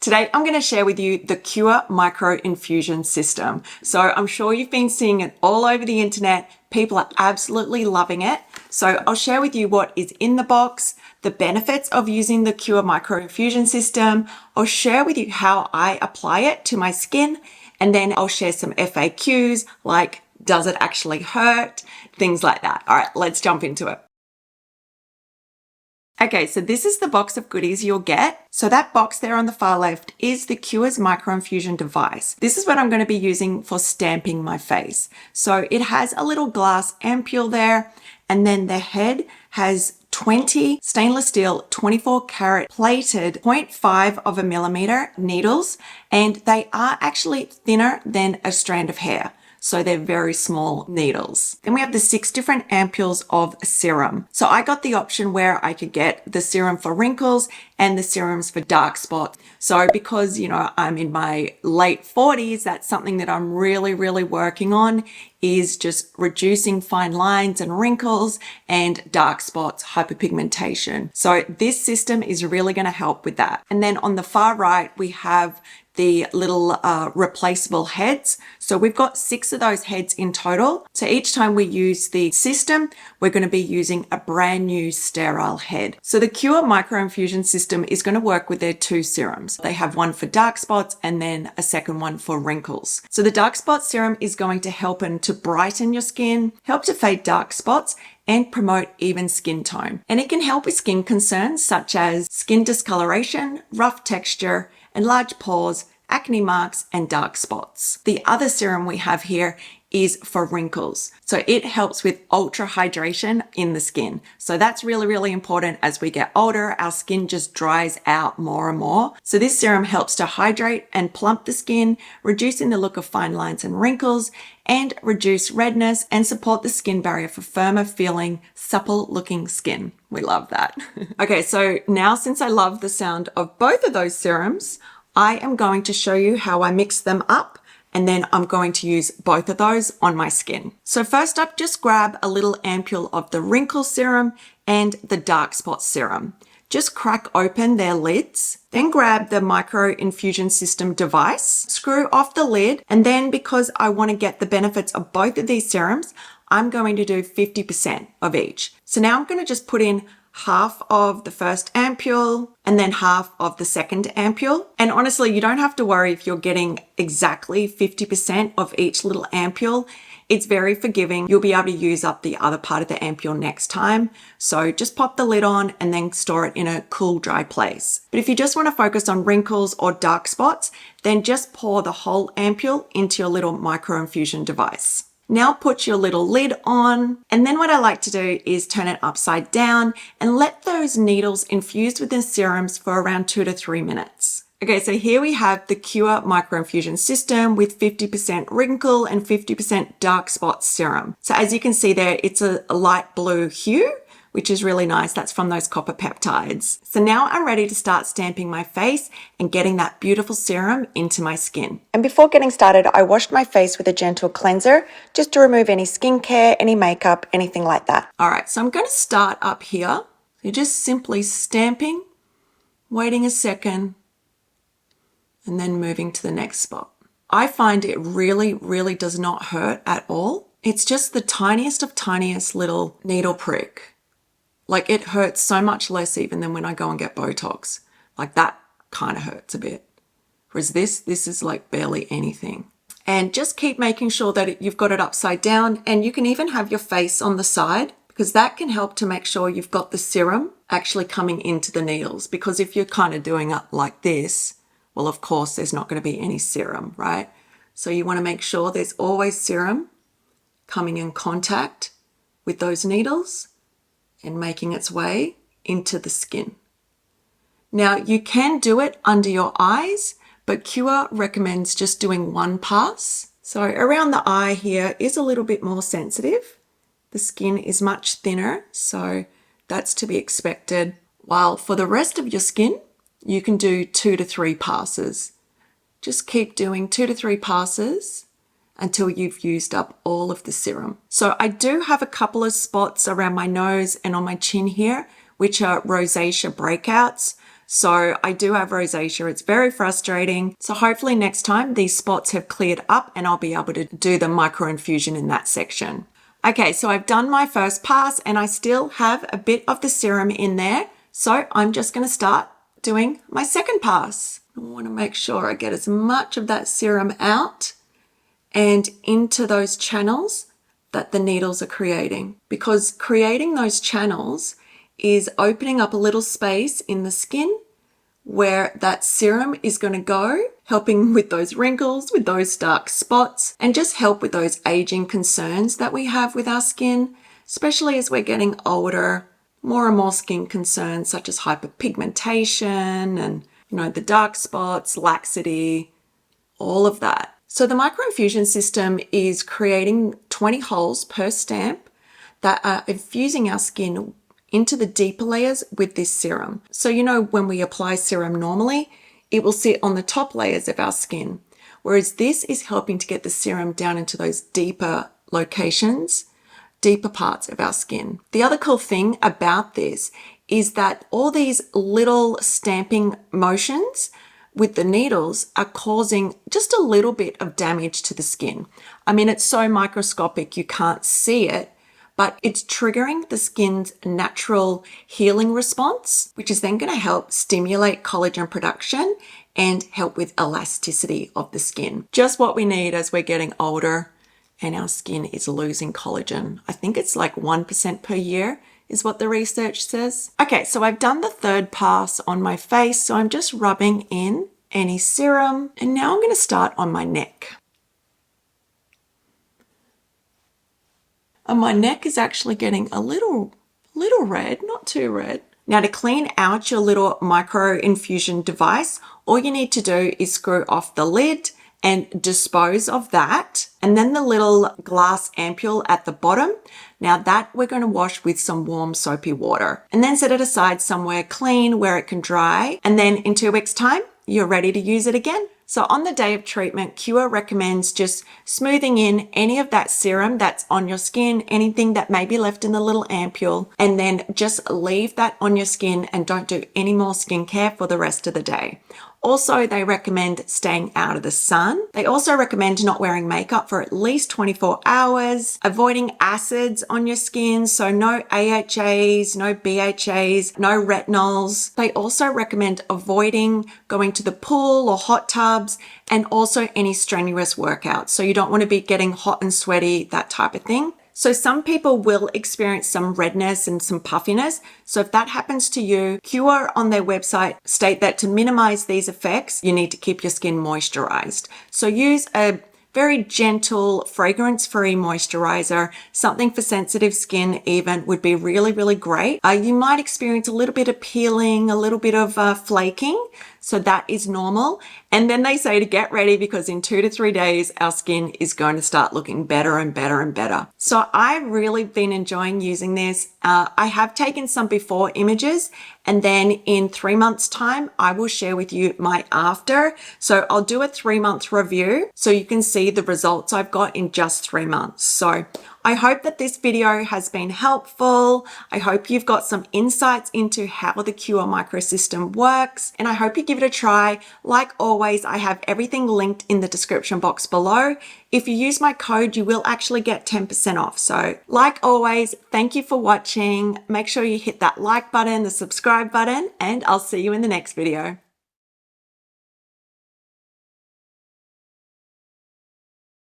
Today, I'm going to share with you the Qure Micro Infusion System. So I'm sure you've been seeing it all over the internet. People are absolutely loving it. So I'll share with you what is in the box, the benefits of using the Qure Micro Infusion System. I'll share with you how I apply it to my skin. And then I'll share some FAQs like, does it actually hurt? Things like that. All right, let's jump into it. Okay, so this is the box of goodies you'll get. So that box there on the far left is the Qure's microinfusion device. This is what I'm going to be using for stamping my face. So it has a little glass ampule there, and then the head has 20 stainless steel 24 karat plated 0.5 of a millimeter needles, and they are actually thinner than a strand of hair. So they're very small needles. Then we have the 6 different ampules of serum. So I got the option where I could get the serum for wrinkles and the serums for dark spots. So because, I'm in my late 40s, that's something that I'm really working on, is just reducing fine lines and wrinkles and dark spots, hyperpigmentation. So this system is really going to help with that. And then on the far right, we have the little replaceable heads. So we've got 6 of those heads in total. So each time we use the system, we're going to be using a brand new sterile head. So the Qure Micro Infusion System is going to work with their 2 serums. They have one for dark spots and then a second one for wrinkles. So the dark spot serum is going to help to brighten your skin, help to fade dark spots, and promote even skin tone. And it can help with skin concerns such as skin discoloration, rough texture, enlarged pores, acne marks, and dark spots. The other serum we have here is for wrinkles. So it helps with ultra hydration in the skin. So that's really important. As we get older, our skin just dries out more and more. So this serum helps to hydrate and plump the skin, reducing the look of fine lines and wrinkles, and reduce redness and support the skin barrier for firmer feeling, supple looking skin. We love that. Okay, so now since I love the sound of both of those serums, I am going to show you how I mix them up, and then I'm going to use both of those on my skin. So first up, just grab a little ampule of the Wrinkle serum and the dark spot serum. Just crack open their lids, then grab the Micro Infusion System device, screw off the lid, and then because I want to get the benefits of both of these serums, I'm going to do 50% of each. So now I'm going to just put in half of the first ampule and then half of the second ampule. And honestly, you don't have to worry if you're getting exactly 50% of each little ampule. It's very forgiving. You'll be able to use up the other part of the ampule next time. So just pop the lid on and then store it in a cool, dry place. But if you just want to focus on wrinkles or dark spots, then just pour the whole ampule into your little micro infusion device. Now put your little lid on, and then what I like to do is turn it upside down and let those needles infuse with the serums for around 2 to 3 minutes. Okay, so here we have the Qure Micro Infusion System with 50% wrinkle and 50% dark spot serum. So as you can see there, it's a light blue hue, which is really nice. That's from those copper peptides. So now I'm ready to start stamping my face and getting that beautiful serum into my skin. And before getting started, I washed my face with a gentle cleanser just to remove any skincare, any makeup, anything like that. All right, so I'm going to start up here. You're just simply stamping, waiting a second, and then moving to the next spot. I find it really does not hurt at all. It's just the tiniest of tiniest little needle prick. Like it hurts so much less even than when I go and get Botox. Like that kind of hurts a bit. Whereas this is like barely anything. And just keep making sure that you've got it upside down, and you can even have your face on the side because that can help to make sure you've got the serum actually coming into the needles. Because if you're kind of doing it like this, well, of course, there's not going to be any serum, right? So you want to make sure there's always serum coming in contact with those needles and making its way into the skin. Now, you can do it under your eyes, but Qure recommends just doing one pass. So around the eye here is a little bit more sensitive. The skin is much thinner, so that's to be expected. While for the rest of your skin, you can do 2 to 3 passes. Just keep doing 2 to 3 passes until you've used up all of the serum. So I do have a couple of spots around my nose and on my chin here, which are rosacea breakouts. So I do have rosacea. It's very frustrating. So hopefully next time these spots have cleared up and I'll be able to do the microinfusion in that section. Okay, so I've done my first pass and I still have a bit of the serum in there. So I'm just going to start doing my second pass. I want to make sure I get as much of that serum out and into those channels that the needles are creating, because creating those channels is opening up a little space in the skin where that serum is going to go, helping with those wrinkles, with those dark spots, and just help with those aging concerns that we have with our skin, especially as we're getting older. More and more skin concerns such as hyperpigmentation and, the dark spots, laxity, all of that. So the microinfusion system is creating 20 holes per stamp that are infusing our skin into the deeper layers with this serum. So when we apply serum normally, it will sit on the top layers of our skin, whereas this is helping to get the serum down into those deeper locations, deeper parts of our skin. The other cool thing about this is that all these little stamping motions with the needles are causing just a little bit of damage to the skin. I mean, it's so microscopic you can't see it, but it's triggering the skin's natural healing response, which is then going to help stimulate collagen production and help with elasticity of the skin. Just what we need as we're getting older and our skin is losing collagen. I think it's like 1% per year is what the research says. Okay, so I've done the third pass on my face, so I'm just rubbing in any serum, and now I'm going to start on my neck. And my neck is actually getting a little red, not too red. Now to clean out your little micro infusion device, all you need to do is screw off the lid and dispose of that. And then the little glass ampule at the bottom, now that we're going to wash with some warm soapy water and then set it aside somewhere clean where it can dry. And then in 2 weeks' time, you're ready to use it again. So on the day of treatment, Qure recommends just smoothing in any of that serum that's on your skin, anything that may be left in the little ampule, and then just leave that on your skin and don't do any more skincare for the rest of the day. Also, they recommend staying out of the sun. They also recommend not wearing makeup for at least 24 hours, avoiding acids on your skin, so no AHAs, no BHAs, no retinols. They also recommend avoiding going to the pool or hot tubs, and also any strenuous workouts. So you don't want to be getting hot and sweaty, that type of thing. So some people will experience some redness and some puffiness. So if that happens to you, Qure on their website state that to minimize these effects, you need to keep your skin moisturized. So use a very gentle, fragrance-free moisturizer. Something for sensitive skin even would be really, really great. You might experience a little bit of peeling, a little bit of flaking. So that is normal. And then they say to get ready because in 2 to 3 days, our skin is going to start looking better and better and better. So I've really been enjoying using this. I have taken some before images, and then in 3 months' time, I will share with you my after. So I'll do a 3-month review so you can see the results I've got in just 3 months. So I hope that this video has been helpful. I hope you've got some insights into how the Qure Micro System works, and I hope you give it a try. Like always, I have everything linked in the description box below. If you use my code, you will actually get 10% off. So like always, thank you for watching. Make sure you hit that like button, the subscribe button, and I'll see you in the next video.